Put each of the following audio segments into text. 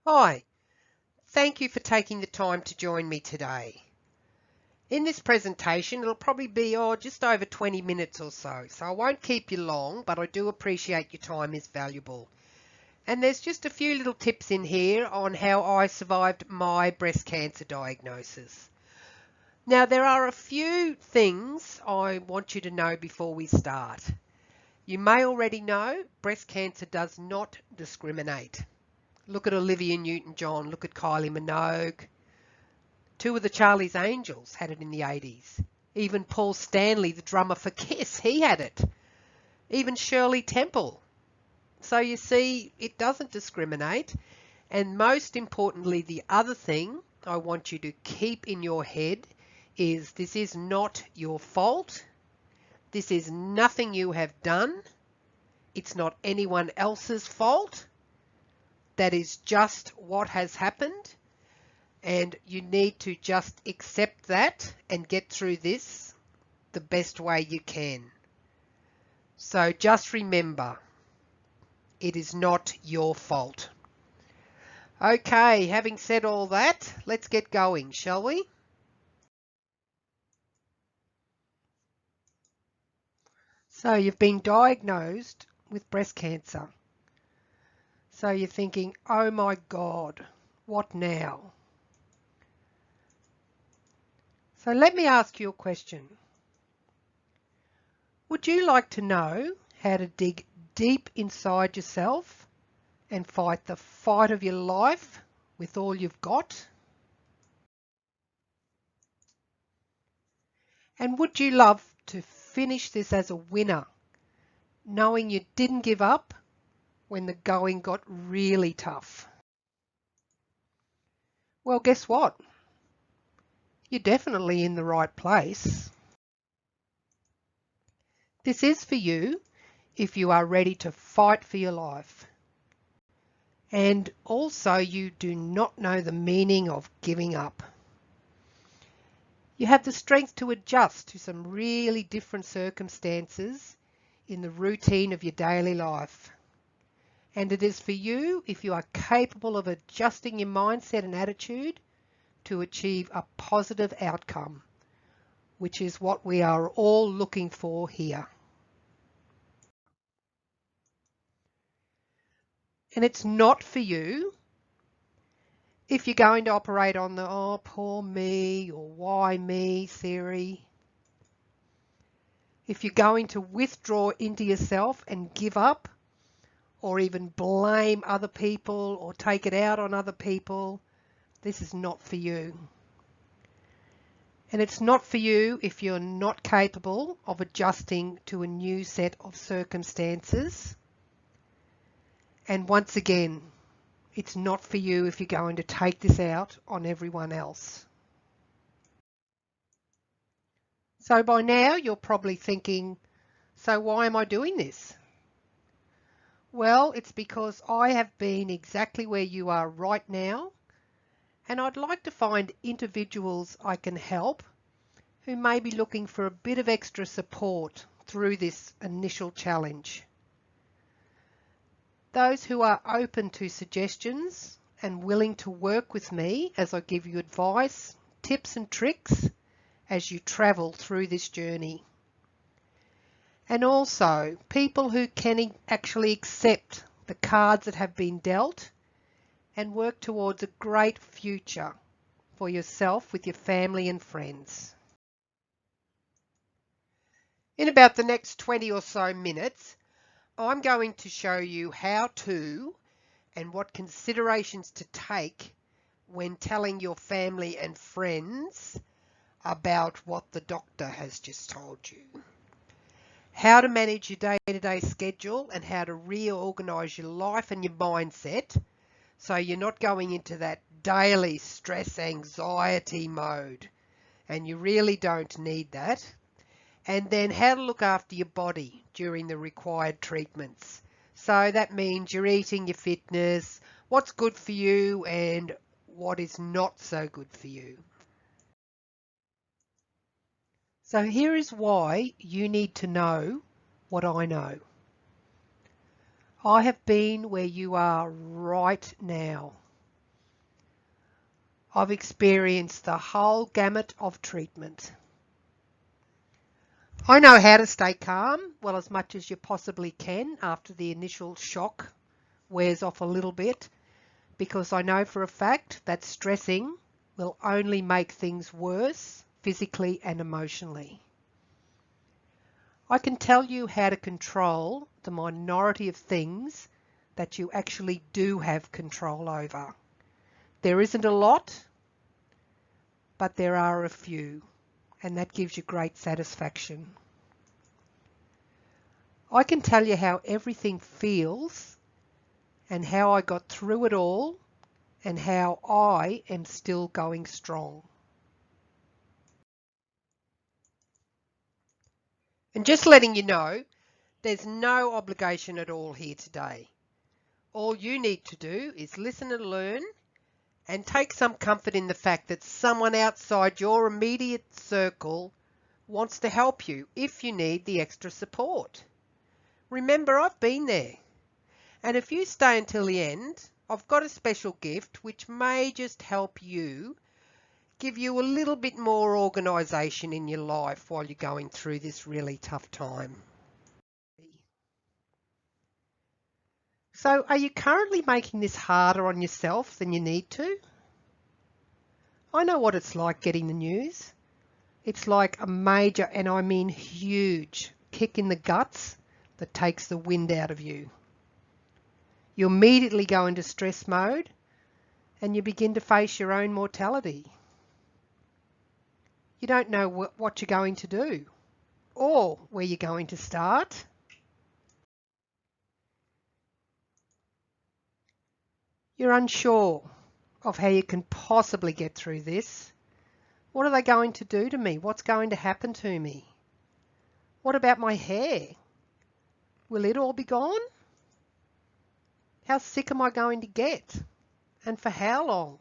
Hi, thank you for taking the time to join me today. In this presentation, it'll probably be just over 20 minutes or so I won't keep you long, but I do appreciate your time is valuable. And there's just a few little tips in here on how I survived my breast cancer diagnosis. Now, there are a few things I want you to know before we start. You may already know breast cancer does not discriminate. Look at Olivia Newton-John, look at Kylie Minogue. Two of the Charlie's Angels had it in the 80s. Even Paul Stanley, the drummer for Kiss, he had it. Even Shirley Temple. So you see, it doesn't discriminate. And most importantly, the other thing I want you to keep in your head is this is not your fault. This is nothing you have done. It's not anyone else's fault. That is just what has happened, and you need to just accept that and get through this the best way you can. So just remember, it is not your fault. Okay, having said all that, let's get going, shall we? So you've been diagnosed with breast cancer. So you're thinking, oh my God, what now? So let me ask you a question. Would you like to know how to dig deep inside yourself and fight the fight of your life with all you've got? And would you love to finish this as a winner, knowing you didn't give up when the going got really tough? Well, guess what? You're definitely in the right place. This is for you if you are ready to fight for your life. And also you do not know the meaning of giving up. You have the strength to adjust to some really different circumstances in the routine of your daily life. And it is for you if you are capable of adjusting your mindset and attitude to achieve a positive outcome, which is what we are all looking for here. And it's not for you if you're going to operate on the, oh, poor me or why me theory. If you're going to withdraw into yourself and give up, or even blame other people or take it out on other people, this is not for you. And it's not for you if you're not capable of adjusting to a new set of circumstances. And once again, it's not for you if you're going to take this out on everyone else. So by now you're probably thinking, so why am I doing this? Well, it's because I have been exactly where you are right now, and I'd like to find individuals I can help who may be looking for a bit of extra support through this initial challenge. Those who are open to suggestions and willing to work with me as I give you advice, tips and tricks as you travel through this journey. And also people who can actually accept the cards that have been dealt and work towards a great future for yourself with your family and friends. In about the next 20 or so minutes, I'm going to show you how to and what considerations to take when telling your family and friends about what the doctor has just told you. How to manage your day-to-day schedule and how to reorganize your life and your mindset so you're not going into that daily stress anxiety mode, and you really don't need that. And then how to look after your body during the required treatments. So that means you're eating, your fitness, what's good for you and what is not so good for you. So here is why you need to know what I know. I have been where you are right now. I've experienced the whole gamut of treatment. I know how to stay calm, well, as much as you possibly can after the initial shock wears off a little bit, because I know for a fact that stressing will only make things worse physically and emotionally. I can tell you how to control the minority of things that you actually do have control over. There isn't a lot, but there are a few, and that gives you great satisfaction. I can tell you how everything feels and how I got through it all and how I am still going strong. And just letting you know, there's no obligation at all here today. All you need to do is listen and learn and take some comfort in the fact that someone outside your immediate circle wants to help you if you need the extra support. Remember, I've been there. And if you stay until the end, I've got a special gift which may just help you, give you a little bit more organisation in your life while you're going through this really tough time. So, are you currently making this harder on yourself than you need to? I know what it's like getting the news. It's like a major, and I mean huge, kick in the guts that takes the wind out of you. You immediately go into stress mode and you begin to face your own mortality. You don't know what you're going to do or where you're going to start. You're unsure of how you can possibly get through this. What are they going to do to me? What's going to happen to me? What about my hair? Will it all be gone? How sick am I going to get? And for how long?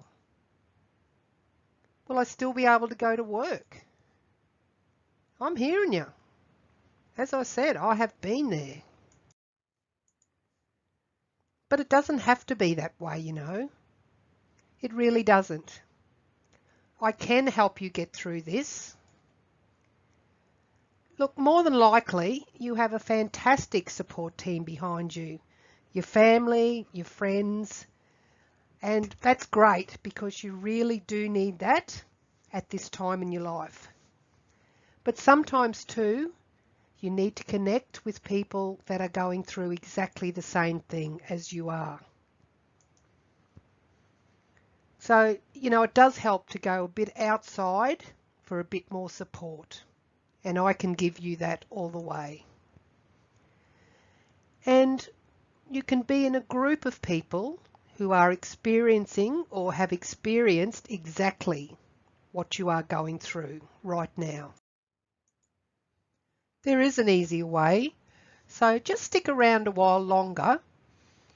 Will I still be able to go to work? I'm hearing you. As I said, I have been there. But it doesn't have to be that way, you know. It really doesn't. I can help you get through this. Look, more than likely, you have a fantastic support team behind you. Your family, your friends, and that's great because you really do need that at this time in your life. But sometimes too, you need to connect with people that are going through exactly the same thing as you are. So, you know, it does help to go a bit outside for a bit more support. And I can give you that all the way. And you can be in a group of people who are experiencing or have experienced exactly what you are going through right now. There is an easier way, so just stick around a while longer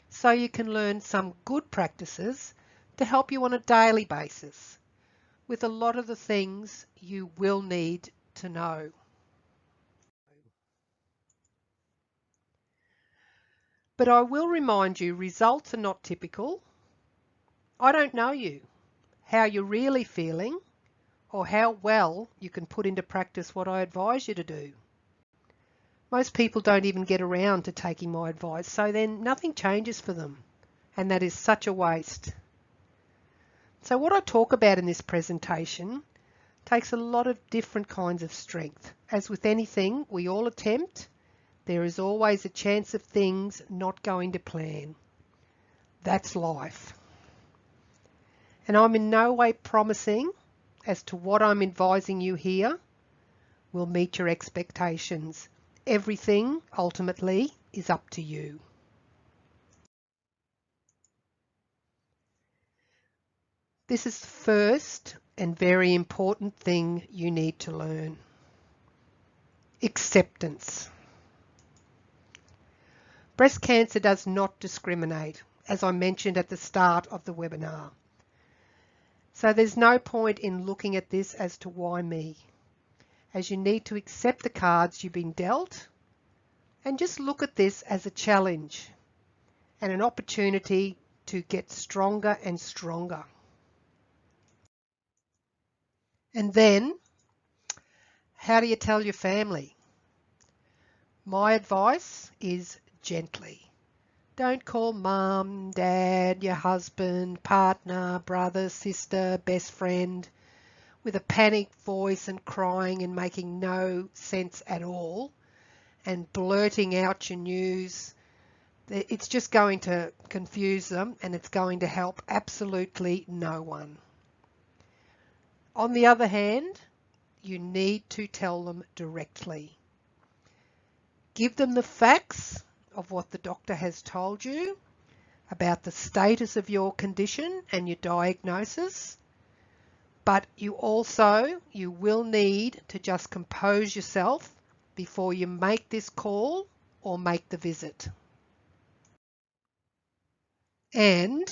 so you can learn some good practices to help you on a daily basis with a lot of the things you will need to know. But I will remind you, results are not typical. I don't know you, how you're really feeling, or how well you can put into practice what I advise you to do. Most people don't even get around to taking my advice, so then nothing changes for them, and that is such a waste. So what I talk about in this presentation takes a lot of different kinds of strength. As with anything we all attempt, there is always a chance of things not going to plan. That's life. And I'm in no way promising as to what I'm advising you here will meet your expectations. Everything ultimately is up to you. This is the first and very important thing you need to learn. Acceptance. Breast cancer does not discriminate, as I mentioned at the start of the webinar. So there's no point in looking at this as to why me, as you need to accept the cards you've been dealt and just look at this as a challenge and an opportunity to get stronger and stronger. And then, how do you tell your family? My advice is gently. Don't call mum, dad, your husband, partner, brother, sister, best friend with a panicked voice and crying and making no sense at all and blurting out your news. It's just going to confuse them and it's going to help absolutely no one. On the other hand, you need to tell them directly. Give them the facts of what the doctor has told you about the status of your condition and your diagnosis. But you will need to just compose yourself before you make this call or make the visit. And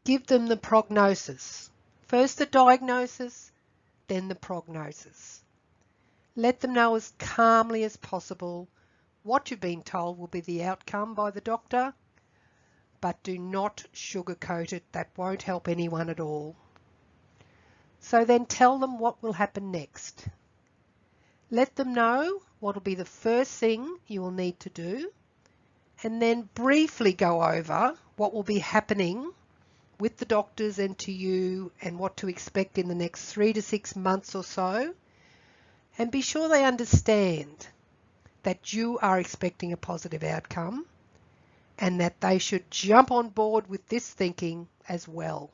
give them the prognosis. First the diagnosis, then the prognosis. Let them know as calmly as possible what you've been told will be the outcome by the doctor, but do not sugarcoat it. That won't help anyone at all. So then tell them what will happen next. Let them know what will be the first thing you will need to do, and then briefly go over what will be happening with the doctors and to you and what to expect in the next 3 to 6 months or so. And be sure they understand that you are expecting a positive outcome and that they should jump on board with this thinking as well.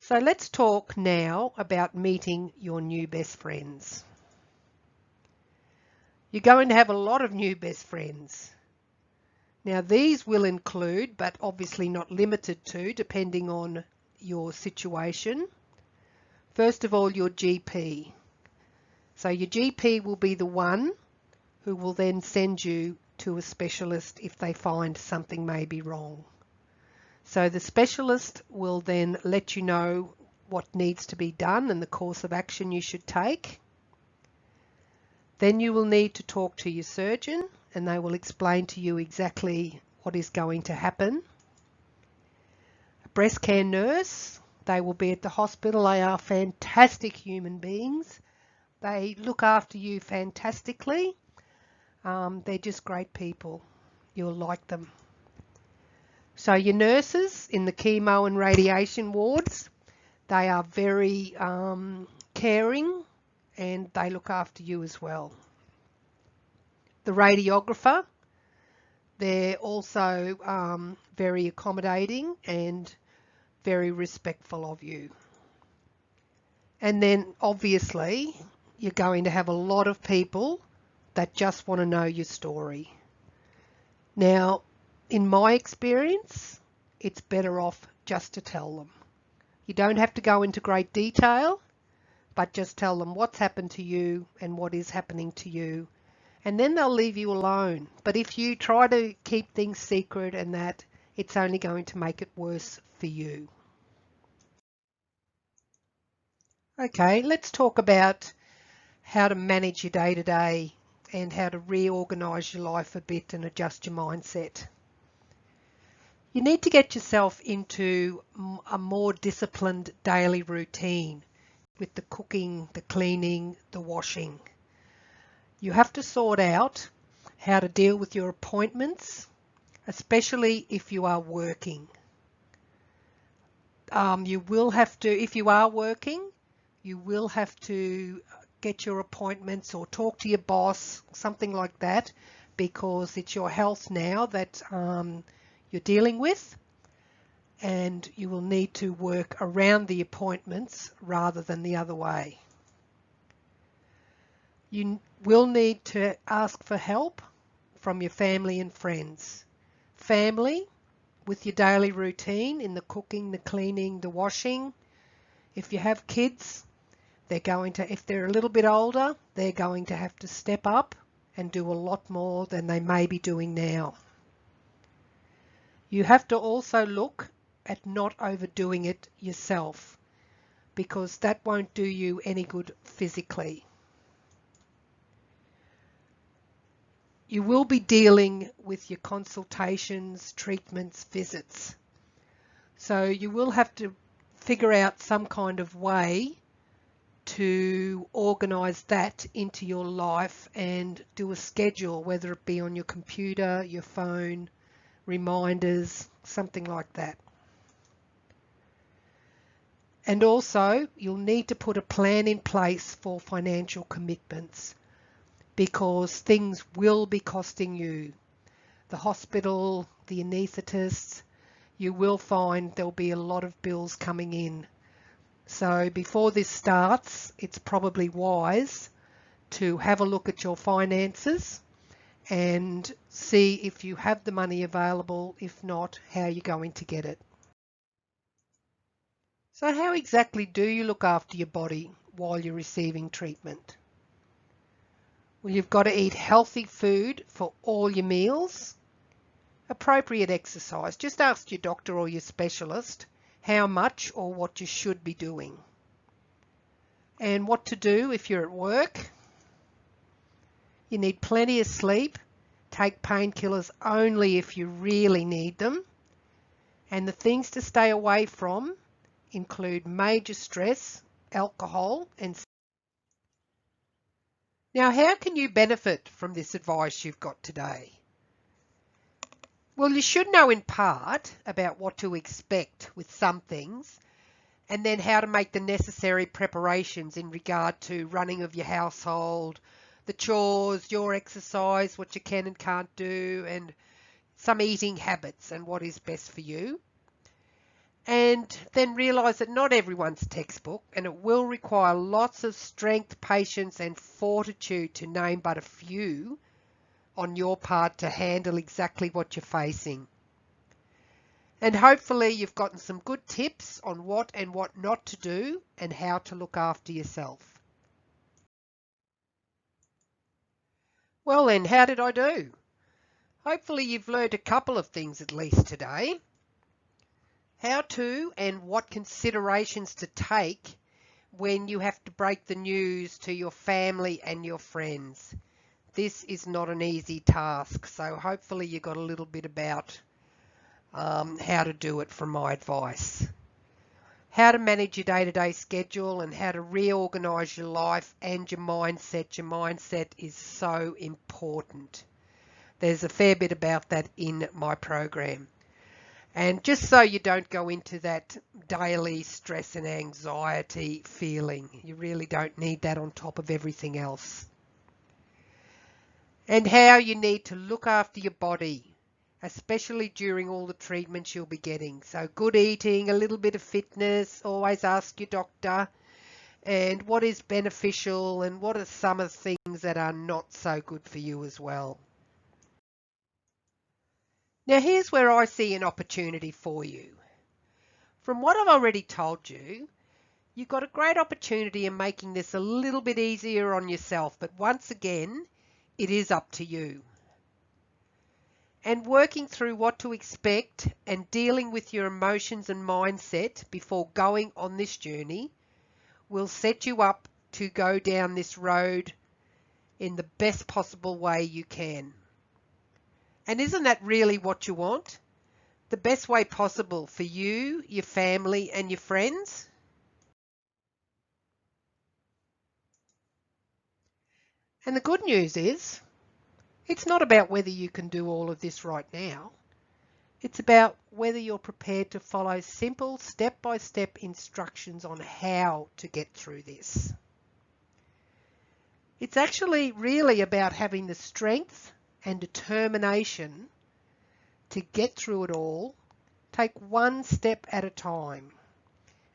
So let's talk now about meeting your new best friends. You're going to have a lot of new best friends. Now these will include, but obviously not limited to, depending on your situation, first of all, your GP. So your GP will be the one who will then send you to a specialist if they find something may be wrong. So the specialist will then let you know what needs to be done and the course of action you should take. Then you will need to talk to your surgeon and they will explain to you exactly what is going to happen. A breast care nurse, they will be at the hospital. They are fantastic human beings. They look after you fantastically. They're just great people. You'll like them. So your nurses in the chemo and radiation wards, they are very caring and they look after you as well. The radiographer, they're also very accommodating and very respectful of you. And then obviously you're going to have a lot of people that just want to know your story. Now, in my experience, it's better off just to tell them. You don't have to go into great detail, but just tell them what's happened to you and what is happening to you. And then they'll leave you alone. But if you try to keep things secret and that, it's only going to make it worse for you. Okay, let's talk about how to manage your day-to-day and how to reorganise your life a bit and adjust your mindset. You need to get yourself into a more disciplined daily routine with the cooking, the cleaning, the washing. You have to sort out how to deal with your appointments, especially if you are working. You will have to, if you are working, you will have to get your appointments or talk to your boss, something like that, because it's your health now that you're dealing with, and you will need to work around the appointments rather than the other way. You will need to ask for help from your family and friends. Family with your daily routine in the cooking, the cleaning, the washing. If you have kids, they're going to, if they're a little bit older, they're going to have to step up and do a lot more than they may be doing now. You have to also look at not overdoing it yourself, because that won't do you any good physically. You will be dealing with your consultations, treatments, visits. So you will have to figure out some kind of way to organise that into your life and do a schedule, whether it be on your computer, your phone, reminders, something like that. And also, you'll need to put a plan in place for financial commitments because things will be costing you. The hospital, the anaesthetist, you will find there'll be a lot of bills coming in. So before this starts, it's probably wise to have a look at your finances and see if you have the money available. If not, how you're going to get it. So how exactly do you look after your body while you're receiving treatment? Well, you've got to eat healthy food for all your meals, appropriate exercise. Just ask your doctor or your specialist how much or what you should be doing. And what to do if you're at work. You need plenty of sleep. Take painkillers only if you really need them. And the things to stay away from include major stress, alcohol, and... Now, how can you benefit from this advice you've got today? Well, you should know in part about what to expect with some things, and then how to make the necessary preparations in regard to running of your household, the chores, your exercise, what you can and can't do, and some eating habits and what is best for you. And then realise that not everyone's textbook, and it will require lots of strength, patience and fortitude, to name but a few, on your part to handle exactly what you're facing. And hopefully you've gotten some good tips on what and what not to do and how to look after yourself. Well then, how did I do? Hopefully you've learned a couple of things at least today. How to and what considerations to take when you have to break the news to your family and your friends. This is not an easy task, so hopefully you got a little bit about how to do it from my advice. How to manage your day-to-day schedule and how to reorganise your life and your mindset. Your mindset is so important. There's a fair bit about that in my program. And just so you don't go into that daily stress and anxiety feeling, you really don't need that on top of everything else. And how you need to look after your body, especially during all the treatments you'll be getting. So good eating, a little bit of fitness, always ask your doctor, and what is beneficial and what are some of the things that are not so good for you as well. Now here's where I see an opportunity for you. From what I've already told you, you've got a great opportunity in making this a little bit easier on yourself, but once again, it is up to you. And working through what to expect and dealing with your emotions and mindset before going on this journey will set you up to go down this road in the best possible way you can. And isn't that really what you want? The best way possible for you, your family and your friends? And the good news is, it's not about whether you can do all of this right now. It's about whether you're prepared to follow simple step-by-step instructions on how to get through this. It's actually really about having the strength and determination to get through it all, take one step at a time,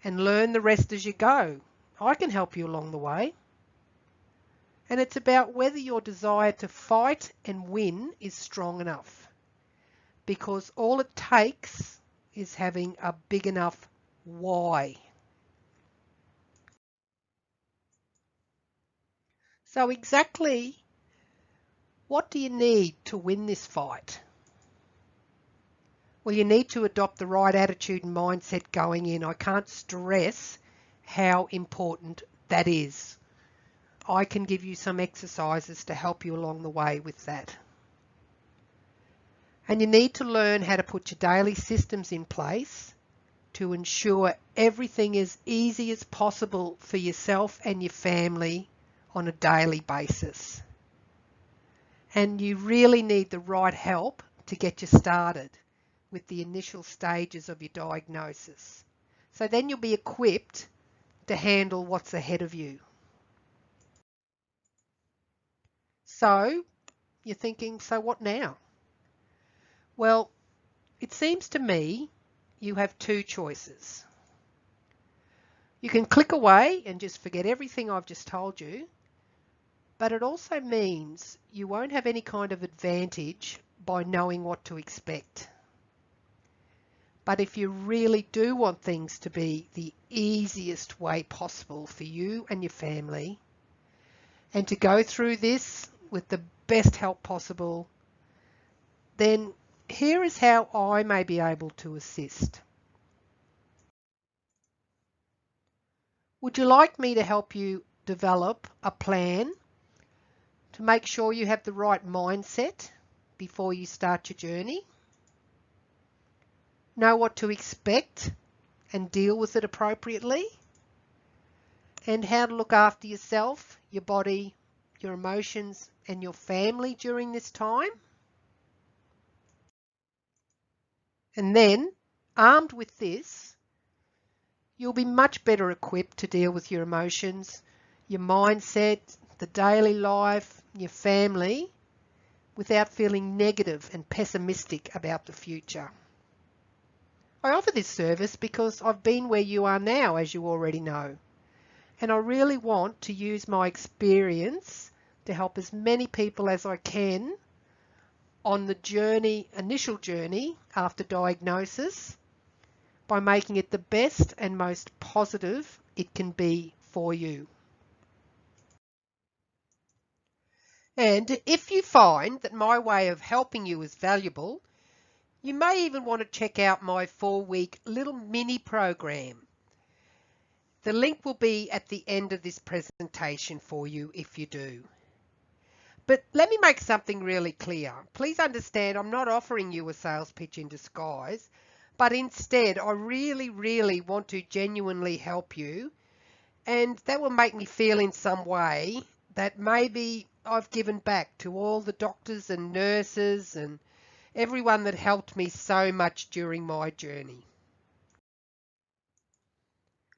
and learn the rest as you go. I can help you along the way. And it's about whether your desire to fight and win is strong enough. Because all it takes is having a big enough why. So exactly what do you need to win this fight? Well, you need to adopt the right attitude and mindset going in. I can't stress how important that is. I can give you some exercises to help you along the way with that. And you need to learn how to put your daily systems in place to ensure everything is easy as possible for yourself and your family on a daily basis. And you really need the right help to get you started with the initial stages of your diagnosis. So then you'll be equipped to handle what's ahead of you. So you're thinking, so what now? Well, it seems to me you have two choices. You can click away and just forget everything I've just told you, but it also means you won't have any kind of advantage by knowing what to expect. But if you really do want things to be the easiest way possible for you and your family, and to go through this with the best help possible, then here is how I may be able to assist. Would you like me to help you develop a plan to make sure you have the right mindset before you start your journey? Know what to expect and deal with it appropriately? And how to look after yourself, your body, your emotions, and your family during this time? And then, armed with this, you'll be much better equipped to deal with your emotions, your mindset, the daily life, your family, without feeling negative and pessimistic about the future. I offer this service because I've been where you are now, as you already know, and I really want to use my experience to help as many people as I can on the initial journey after diagnosis, by making it the best and most positive it can be for you. And if you find that my way of helping you is valuable, you may even want to check out my 4-week little mini program. The link will be at the end of this presentation for you if you do. But let me make something really clear. Please understand, I'm not offering you a sales pitch in disguise, but instead I really want to genuinely help you, and that will make me feel in some way that maybe I've given back to all the doctors and nurses and everyone that helped me so much during my journey.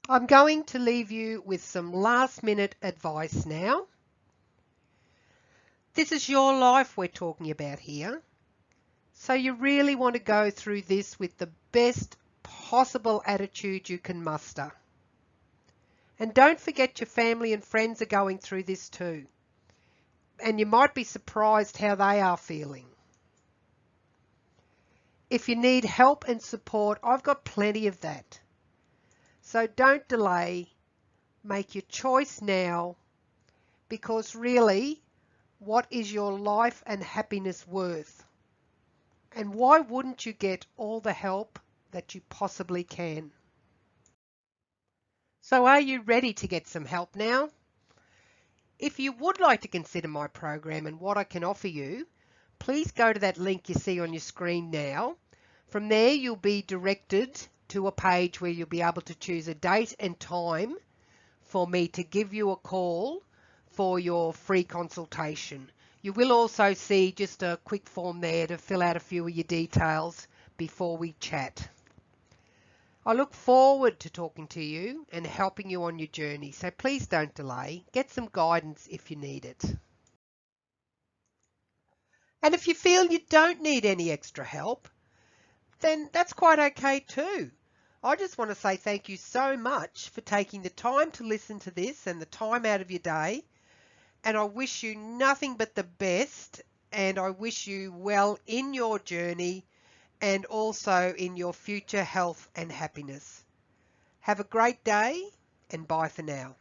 I'm going to leave you with some last-minute advice now. This is your life we're talking about here, so you really want to go through this with the best possible attitude you can muster. And don't forget your family and friends are going through this too, and you might be surprised how they are feeling. If you need help and support, I've got plenty of that. So don't delay, make your choice now, because really, what is your life and happiness worth? And why wouldn't you get all the help that you possibly can? So are you ready to get some help now? If you would like to consider my program and what I can offer you, please go to that link you see on your screen now. From there, you'll be directed to a page where you'll be able to choose a date and time for me to give you a call for your free consultation. You will also see just a quick form there to fill out a few of your details before we chat. I look forward to talking to you and helping you on your journey, so please don't delay. Get some guidance if you need it. And if you feel you don't need any extra help, then that's quite okay too. I just want to say thank you so much for taking the time to listen to this and the time out of your day. And I wish you nothing but the best, and I wish you well in your journey and also in your future health and happiness. Have a great day, and bye for now.